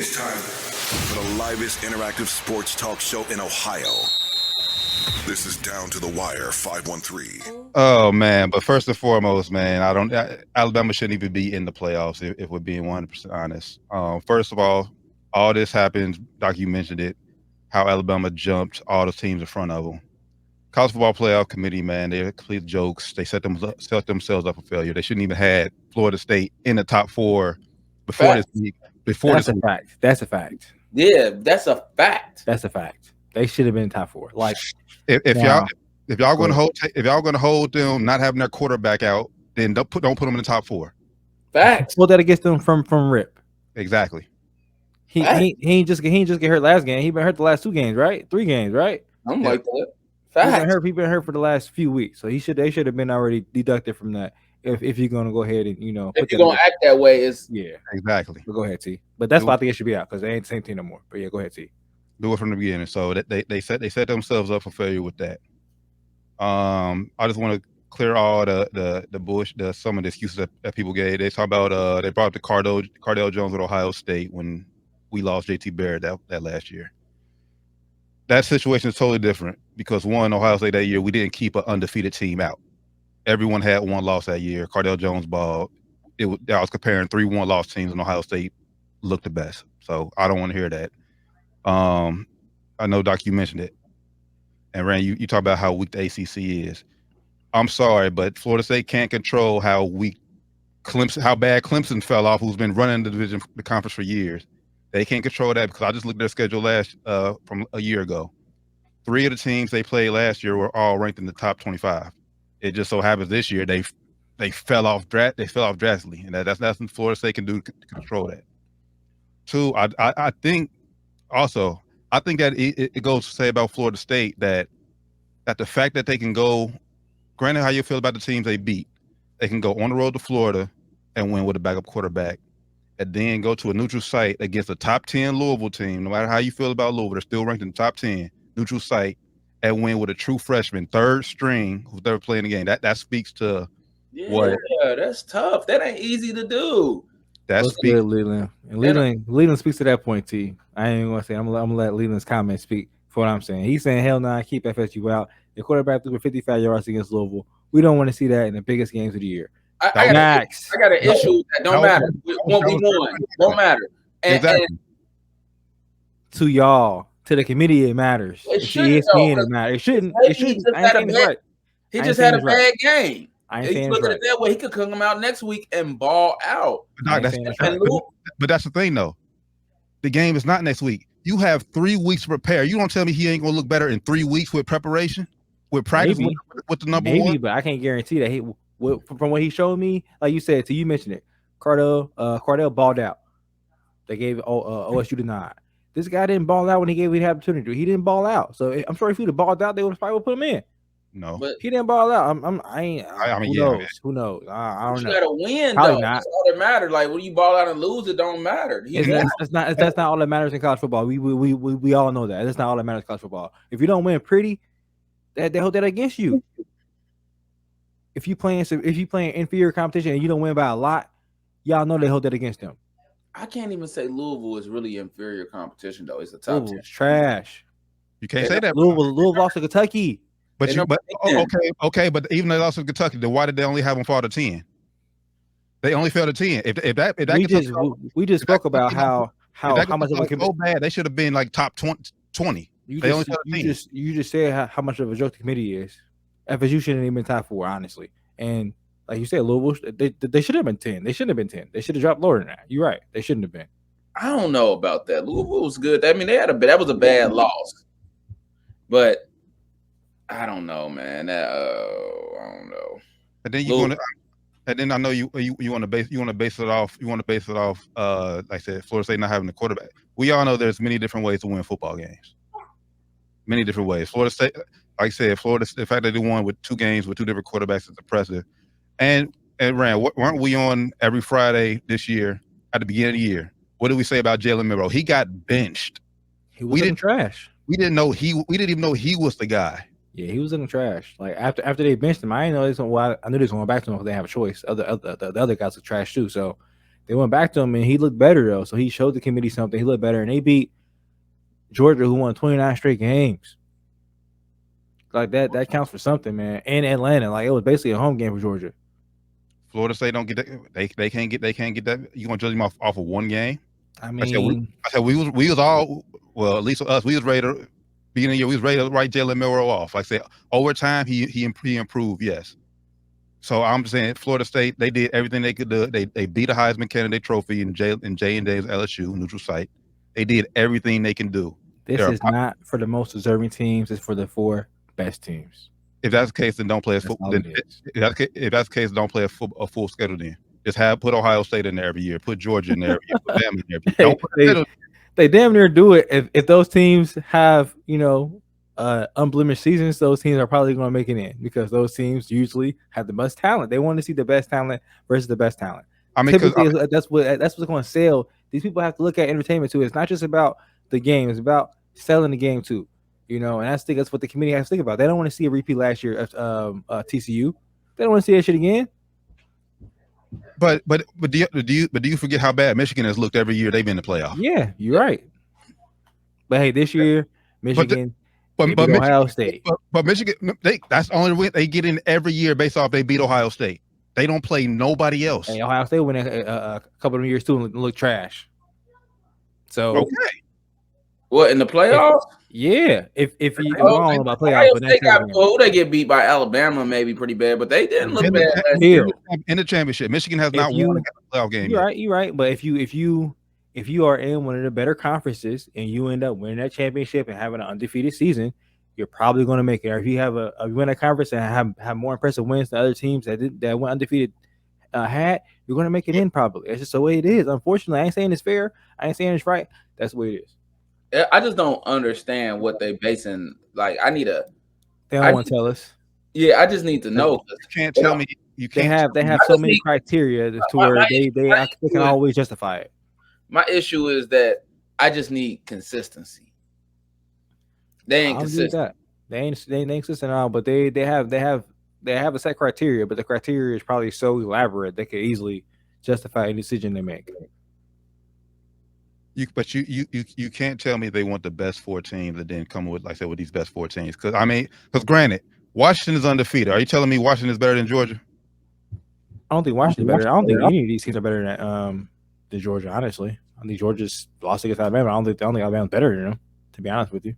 It's time for the livest interactive sports talk show in Ohio. This is Down to the Wire 513. Oh man, but first and foremost, man, Alabama shouldn't even be in the playoffs if we're being 100% honest. First of all this happened, Doc, you mentioned it, how Alabama jumped all the teams in front of them. College Football Playoff Committee, man, they're complete jokes. They set themselves up for failure. They shouldn't even had Florida State in the top 4 before Fact. this week. That's a fact. That's a fact. Yeah, that's a fact. That's a fact. They should have been top 4. Like if y'all going to hold them not having their quarterback out, then don't put them in the top 4. Facts. Well, that against them from rip. Exactly. He ain't just get hurt last game. He been hurt the last 2 games, right? 3 games, right? I'm like that. Facts. He been hurt for the last few weeks, so they should have been already deducted from that. If you're gonna go ahead and if you're gonna act that way, it's exactly. But go ahead, T. But that's why I think it should be out because they ain't the same team no more. But yeah, go ahead, T. Do it from the beginning. So they set themselves up for failure with that. I just want to clear all the some of the excuses that people gave. They talk about they brought up the Cardale Jones at Ohio State when we lost JT Barrett that last year. That situation is totally different because one, Ohio State that year we didn't keep an undefeated team out. Everyone had one loss that year. Cardale Jones balled. I was comparing 3 1-loss teams, and Ohio State looked the best. So I don't want to hear that. I know, Doc, you mentioned it. And Rand, you talk about how weak the ACC is. I'm sorry, but Florida State can't control how weak how bad Clemson fell off, who's been running the conference for years. They can't control that because I just looked at their schedule from a year ago. 3 of the teams they played last year were all ranked in the top 25. It just so happens this year they fell off drastically, and that's nothing Florida State can do to control that. 2, I think that it goes to say about Florida State that the fact that they can go, granted how you feel about the teams they beat, they can go on the road to Florida and win with a backup quarterback, and then go to a neutral site against a top 10 Louisville team. No matter how you feel about Louisville, they're still ranked in the top 10 neutral site, and win with a true freshman, 3rd string, who's never playing the game. That speaks to what. Yeah, that's tough. That ain't easy to do. That's good, Leland. And Leland speaks to that point, T. I ain't gonna say I'm gonna let Leland's comment speak for what I'm saying. He's saying, hell no, keep FSU out. The quarterback threw for 55 yards against Louisville. We don't want to see that in the biggest games of the year. I got an issue that don't matter. What we won don't matter. Exactly. And to y'all, to the committee, it matters. It shouldn't. It matters. It shouldn't. He just had a bad game. I ain't saying look at it that way. He could come out next week and ball out. But that's the thing, though. The game is not next week. You have 3 weeks to prepare. You don't tell me he ain't gonna look better in 3 weeks with preparation, with practice with the number one. But I can't guarantee that from what he showed me. Like you said, you mentioned it. Cardale balled out. They gave OSU denied. This guy didn't ball out when he gave me the opportunity. He didn't ball out. So I'm sure if he'd have balled out, they would have probably put him in. No, but he didn't ball out. Who knows? I don't know. You gotta win, though. That's all that matters. Like when you ball out and lose, it don't matter. That's not all that matters in college football. We all know that. That's not all that matters in college football. If you don't win pretty, they hold that against you. If you playing inferior competition and you don't win by a lot, y'all know they hold that against them. I can't even say Louisville is really inferior competition though. It's a top 10. Trash. You can't say that. Louisville lost to Kentucky. But okay, but even though they lost to Kentucky, then why did they only have them fall to 10? They only fell to 10. We just spoke about how much of a so bad they should have been like top 20. You just said how much of a joke the committee is. FSU shouldn't even been top 4, honestly. And like you said, Louisville, they should have been 10. They shouldn't have been 10. They should have dropped lower than that. You're right. They shouldn't have been. I don't know about that. Louisville was good. I mean, that was a bad loss, but I don't know, man. I don't know. And then I know you want to base it off. You want to base it off. Like I said, Florida State not having a quarterback. We all know there's many different ways to win football games. Many different ways. Florida State, like I said, the fact that they won with 2 games with 2 different quarterbacks is impressive. And Rand, weren't we on every Friday this year at the beginning of the year? What did we say about Jalen Milroe? He got benched. We didn't trash. We didn't even know he was the guy. Yeah, he was in the trash. Like after they benched him, I didn't know I knew they was going back to him because they have a choice. The other guys are trash too. So They went back to him, and he looked better though. So he showed the committee something. He looked better, and they beat Georgia, who won 29 straight games. Like that counts for something, man. And Atlanta, like it was basically a home game for Georgia. Florida State don't get that. They can't get that. You gonna judge them off of one game? I I said mean, we was all, well, at least us, we was ready to beginning of the year, we was ready to write Jalen Milroe off. Like I said, over time he improved, yes. So I'm saying Florida State, they did everything they could do. They beat a Heisman candidate trophy in J and Dave's LSU neutral site. They did everything they can do. this is not for the most deserving teams. It's for the 4 best teams. If that's the case, then don't play a That's football. all Then, it is. if that's the case, don't play a full schedule. Then just put Ohio State in there every year, put Georgia in there every year, put them in there every year. Don't put a schedule. They damn near do it. If those teams have, unblemished seasons, those teams are probably going to make it in because those teams usually have the most talent. They want to see the best talent versus the best talent. I mean, typically, that's what's going to sell. These people have to look at entertainment too. It's not just about the game; it's about selling the game too. And that's what the committee has to think about. They don't want to see a repeat last year of TCU. They don't want to see that shit again. But do you forget how bad Michigan has looked every year they've been in the playoff? Yeah, you're right. But hey, this year Michigan, but Ohio State. But Michigan, that's the only win they get in every year based off they beat Ohio State. They don't play nobody else. Hey, Ohio State win a couple of years too and look trash. So okay. What, in the playoffs? Yeah, if you I don't know about playoffs, but they get beat by Alabama maybe pretty bad, but they didn't look bad in the championship. Michigan has not won a playoff game. You're right. But if you are in one of the better conferences and you end up winning that championship and having an undefeated season, you're probably going to make it. Or if you have you win a conference and have more impressive wins than other teams that went undefeated you're going to make it in probably. It's just the way it is. Unfortunately, I ain't saying it's fair. I ain't saying it's right. That's the way it is. I just don't understand what they basing. Like, They don't want to tell us. Yeah, I just need to know. You can't tell me. You can't. They have so many criteria to where they can always justify it. My issue is that I just need consistency. They ain't consistent. They ain't consistent at all. But they have a set criteria. But the criteria is probably so elaborate they could easily justify any decision they make. You can't tell me they want the best 4 teams and then come with, like I said, with these best 4 teams. Because granted, Washington is undefeated. Are you telling me Washington is better than Georgia? I don't think Washington's better. I don't think any of these teams are better than Georgia. Honestly, I think Georgia's lost against Alabama. I don't think Alabama's better than them. To be honest with you.